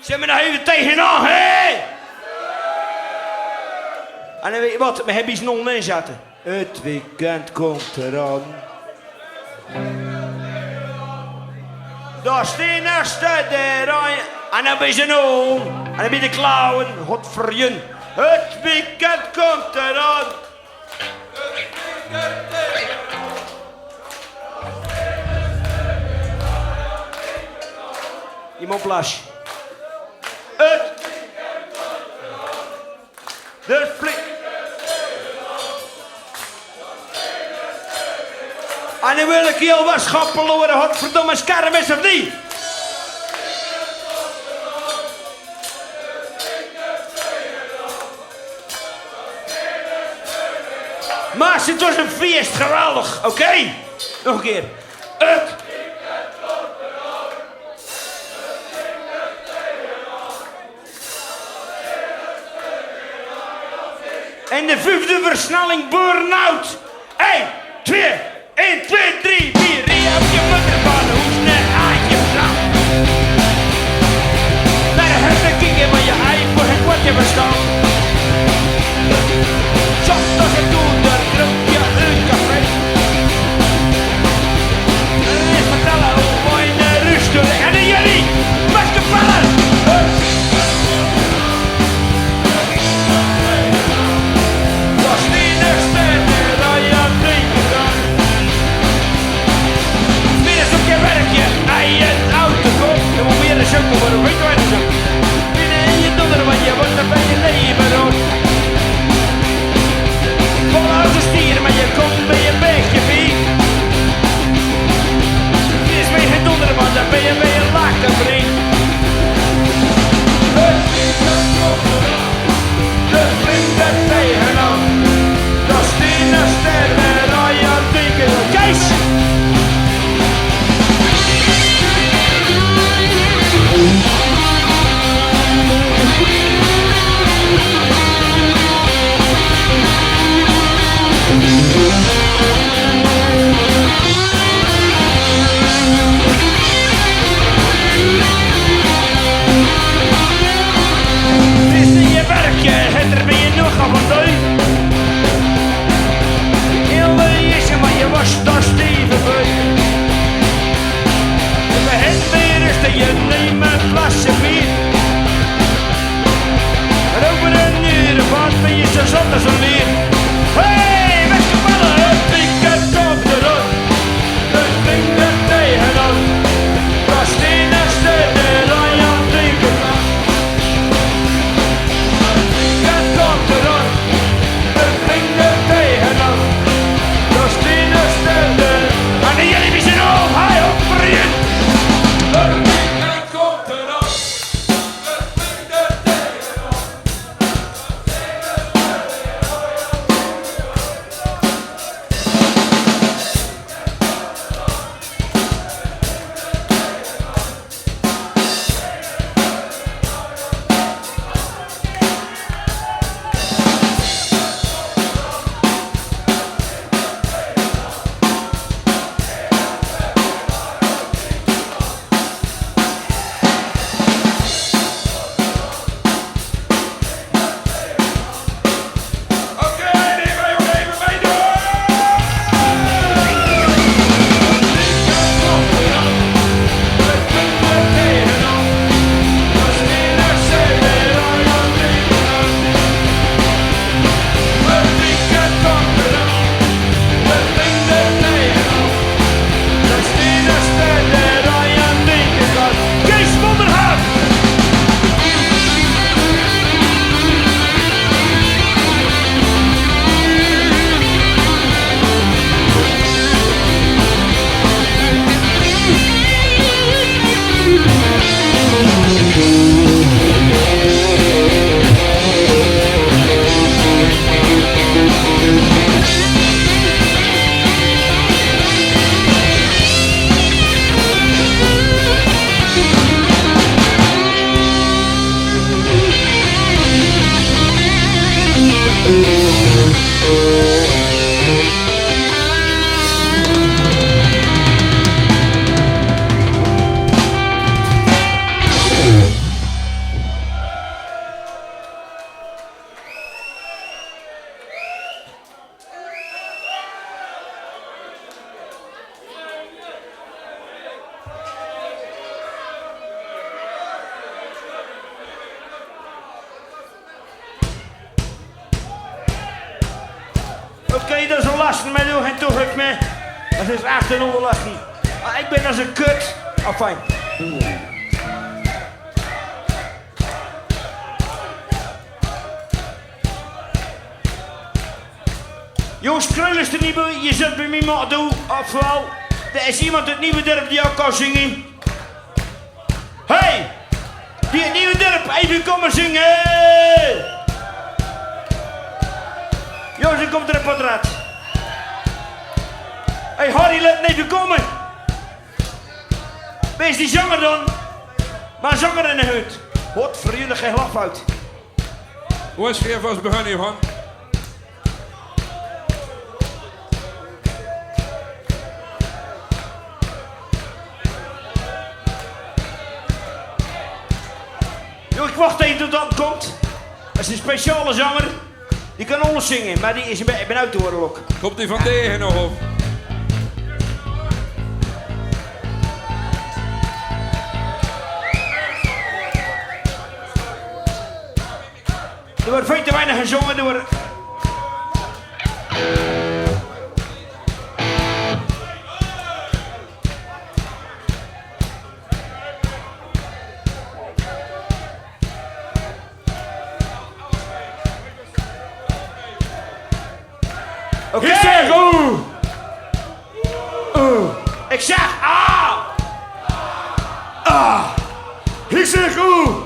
Zeg maar nou even tegenaan, hé! En dan weet je wat, we hebben iets nog inzetten. Het weekend komt eraan. Daar staan de rij. En dan ben je nou. En dan ben je de klauwen. Godverjun. Het weekend komt eraan. Iemand plas. Het weekend komt eraan. De flik. En dan wil ik heel Weskapl horen, godverdomme kermis of niet? Maar het was een feest, geweldig, oké? Nog een keer. Het. En de vijfde versnelling burn-out. 1, 2, 1, 2, 3, 4. Rie op je motorbaan, hoe snel aan je vrouw. Naar de heftigingen van je eigen voor het kwartje verstaan. Soms als het doet, dan druk je een café. En dan is vertellen hoe mooi de rust doen. En dan jullie, Weskapl. Was die de sterren, gasten, mij doen geen toegeeft meer. Dat is echt een onderlaching. Ik ben als een kut. Oh, fijn. Jongens, krul is er niet bij. Je zit bij mij maar doen. Afval. Er is iemand uit Nieuwe Dorp die jou kan zingen. Hey! Die uit Nieuwe Dorp, even komen zingen! Jongens, er komt er een portret. Hey Harry, laat even komen. Wees die zanger dan. Maar zanger in de hut. Wat voor jullie geen laf uit. Hoe is het vast begonnen hiervan? Ik wacht even tot dat komt. Dat is een speciale zanger. Die kan alles zingen, maar die is ik ben uit te horen ook. Komt die van tegen nog op? Er wordt veel te weinig gezongen. Er wordt... Oké. Ik zeg oeh. Ik zeg ah. Ah. Ik zeg oeh.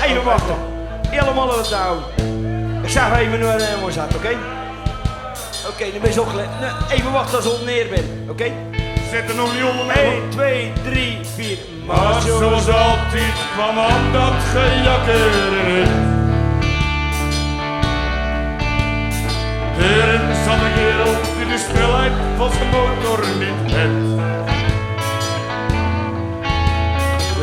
Even wachten. Helemaal aan het touw. Ik zeg even nu een mooi zat, oké? Oké, dan ben je zo gelijk. Even wachten als ik neer ben, oké? Zet er nog niet onder mee. 1, 2, 3, 4. Maar zoals altijd kwam aan dat gejakker. Er zat een kerel die de snelheid van zijn motor niet heeft.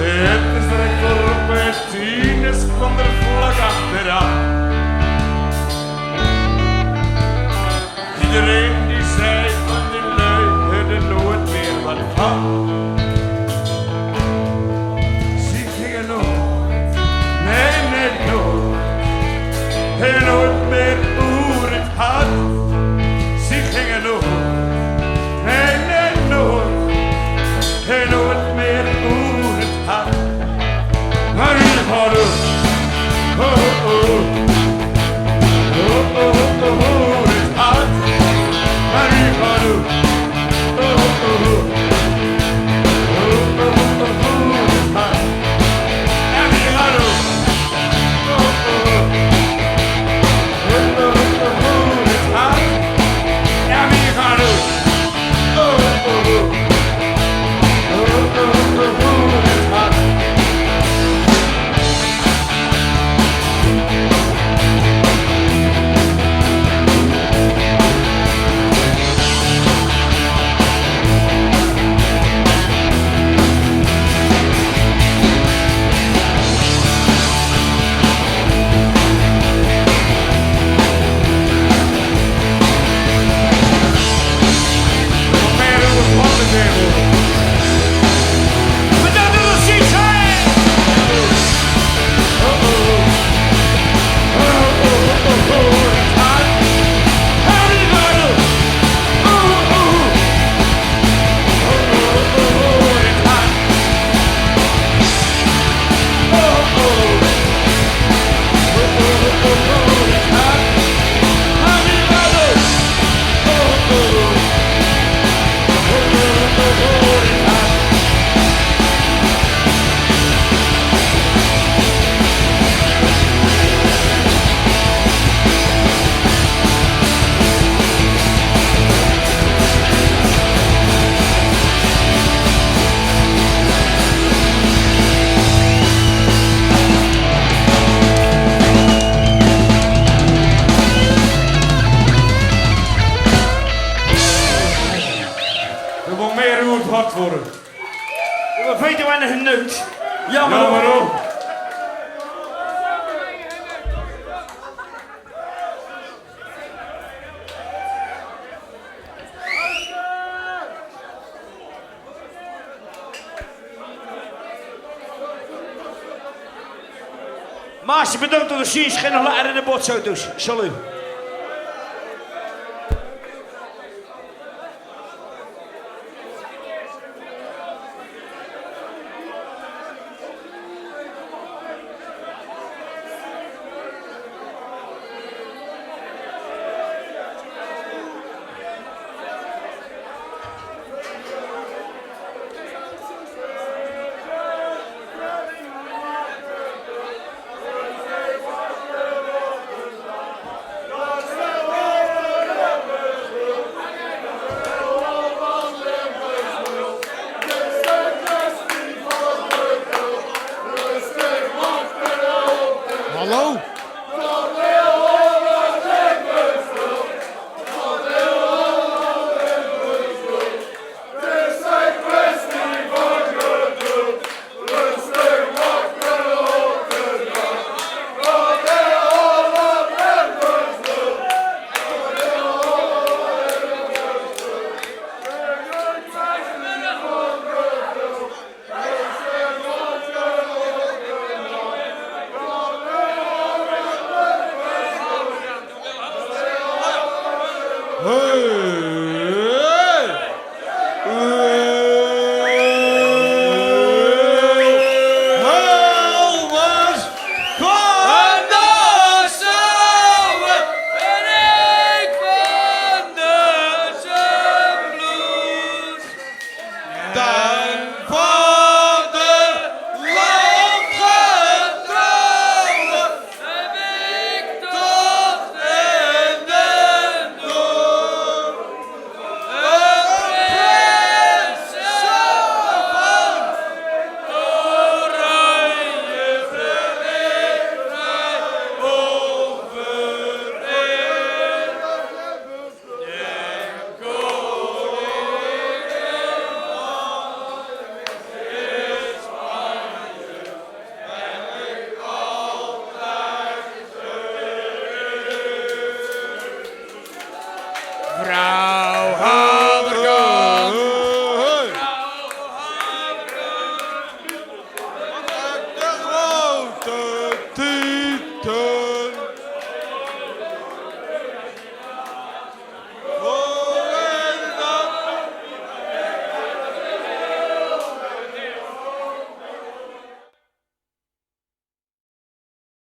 Het is direct voorop en 10 is van de vlak achteraan. Iedereen die zei van die lui er nooit meer wat van. Ze gingen nooit, nee nooit, en nooit meer hoe het had. Ze gingen nooit, nee nooit, en nooit meer hoe het had. Maar nu gaat het, hoe het had. Maar nu gaat het, bijna geneukt. Jammer Jammer hoor. hoor. Maasje, bedankt voor de ziens. Geen nog later in de botsauto's. Salut. Hallo? Vrouw.